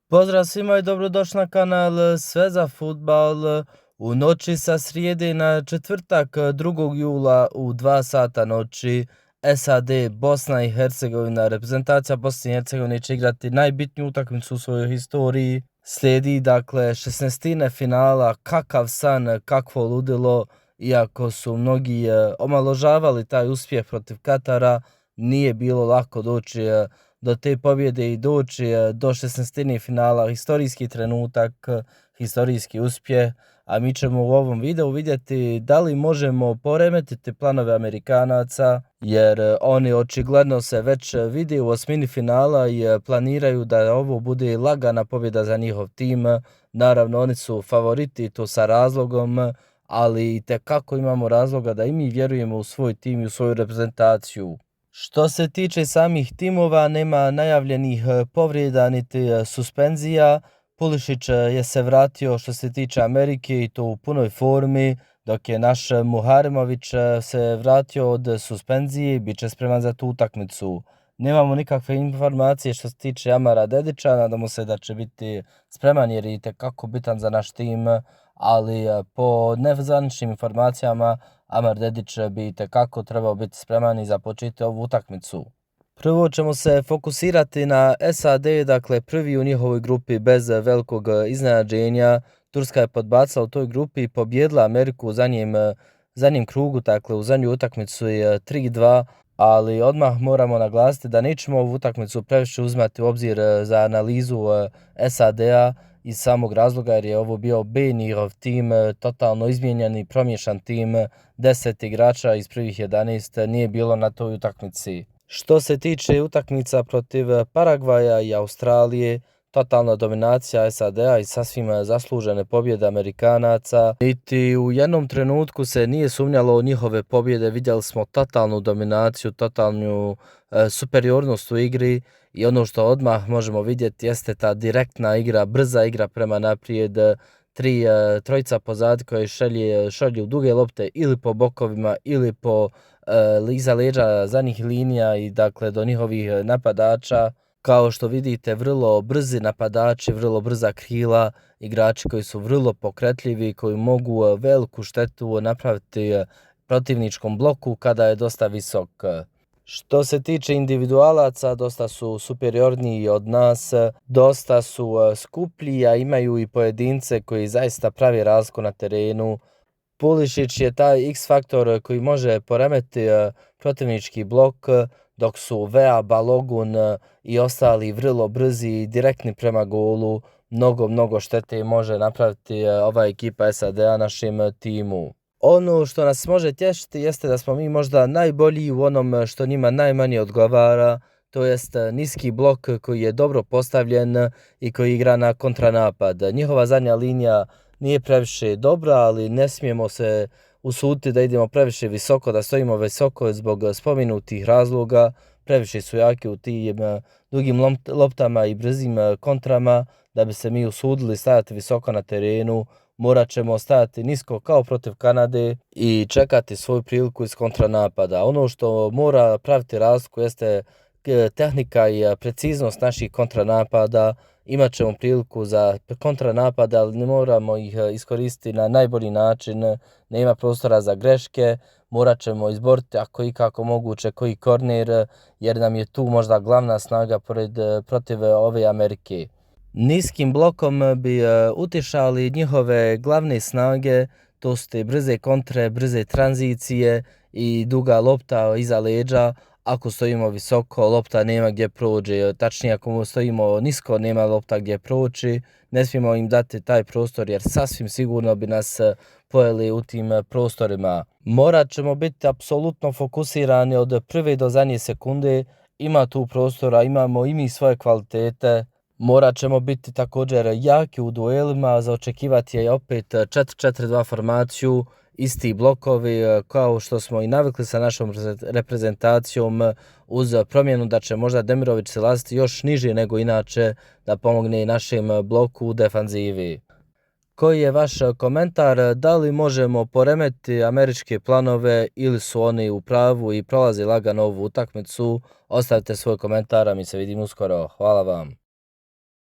Pozdrav svima i dobrodošli na kanal Sve za fudbal. U noći sa srijede na četvrtak 2. jula u 2 sata noći SAD, Bosna i Hercegovina, reprezentacija Bosne i Hercegovine će igrati najbitniju utakmicu u svojoj historiji. Slijedi dakle 16. finala, kakav san, kakvo ludilo, iako su mnogi omaložavali taj uspjeh protiv Katara, nije bilo lako doći do te pobjede i doći do 16. finala, historijski trenutak, historijski uspjeh, a mi ćemo u ovom videu vidjeti da li možemo poremetiti planove Amerikanaca, jer oni očigledno se već vidi u osmini finala i planiraju da ovo bude lagana pobjeda za njihov tim. Naravno, oni su favoriti, to sa razlogom, ali itekako imamo razloga da i mi vjerujemo u svoj tim i u svoju reprezentaciju. Što se tiče samih timova, nema najavljenih povreda niti suspenzija. Pulisic je se vratio što se tiče Amerike i to u punoj formi, dok je naš Muharemović se vratio od suspenzije i bit će spreman za tu utakmicu. Nemamo nikakve informacije što se tiče Amara Dedića, nadamo se da će biti spreman jer je itekako bitan za naš tim, ali po nezvaničnim informacijama Amar Dedić bi itekako trebao biti spreman i započeti ovu utakmicu. Prvo ćemo se fokusirati na SAD, dakle prvi u njihovoj grupi bez velikog iznenađenja. Turska je podbacila u toj grupi i pobjedila Ameriku u zadnjem krugu, dakle u zadnju utakmicu je 3-2, ali odmah moramo naglasiti da nećemo ovu utakmicu previše uzimati u obzir za analizu SAD-a iz samog razloga jer je ovo bio B njihov tim, totalno izmijenjen i promiješan tim, 10 igrača iz prvih 11 nije bilo na toj utakmici. Što se tiče utakmica protiv Paragvaja i Australije, totalna dominacija SAD-a i sasvim zaslužene pobjede Amerikanaca. Niti u jednom trenutku se nije sumnjalo u njihove pobjede, vidjeli smo totalnu dominaciju, totalnu superiornost u igri i ono što odmah možemo vidjeti jeste ta direktna igra, brza igra prema naprijed, trojica pozad koje šalju duge lopte ili po bokovima ili iza leđa zadnjih linija i dakle do njihovih napadača. Kao što vidite, vrlo brzi napadači, vrlo brza krila, igrači koji su vrlo pokretljivi, koji mogu veliku štetu napraviti protivničkom bloku kada je dosta visok. Što se tiče individualaca, dosta su superiorniji od nas, dosta su skuplji, a imaju i pojedince koji zaista pravi razliku na terenu. Pulisic je taj X faktor koji može poremetiti protivnički blok, dok su Vea, Balogun i ostali vrlo brzi i direktni prema golu. Mnogo štete može napraviti ova ekipa SAD-a našem timu. Ono što nas može tješiti jeste da smo mi možda najbolji u onom što njima najmanje odgovara, to jest niski blok koji je dobro postavljen i koji igra na kontranapad. Njihova zadnja linija nije previše dobra, ali ne smijemo se usuditi da idemo previše visoko, da stojimo visoko zbog spomenutih razloga. Previše su jaki u tim dugim loptama i brzim kontrama. Da bi se mi usudili stajati visoko na terenu, morat ćemo stajati nisko kao protiv Kanade i čekati svoju priliku iz kontranapada. Ono što mora praviti razliku jeste tehnika i preciznost naših kontranapada. Imat ćemo priliku za kontranapada, ali ne moramo ih iskoristiti na najbolji način, nema prostora za greške, morat ćemo izboriti ako i kako moguće koji korner, jer nam je tu možda glavna snaga protiv ove Amerike. Niskim blokom bi utišali njihove glavne snage, to su te brze kontre, brze tranzicije i duga lopta iza leđa. Ako stojimo visoko, lopta nema gdje prođe, tačnije ako stojimo nisko, nema lopta gdje proći, ne smijemo im dati taj prostor jer sasvim sigurno bi nas pojeli u tim prostorima. Morat ćemo biti apsolutno fokusirani od prve do zadnje sekunde, ima tu prostora, imamo i mi svoje kvalitete. Morat ćemo biti također jaki u duelima, za očekivati je opet 4-4-2 formaciju, isti blokovi kao što smo i navikli sa našom reprezentacijom, uz promjenu da će možda Demirović silaziti još niže nego inače da pomogne našem bloku u defanzivi. Koji je vaš komentar? Da li možemo poremetiti američke planove ili su oni u pravu i prolaze lagano ovu utakmicu? Ostavite svoj komentar, a mi se vidimo uskoro. Hvala vam.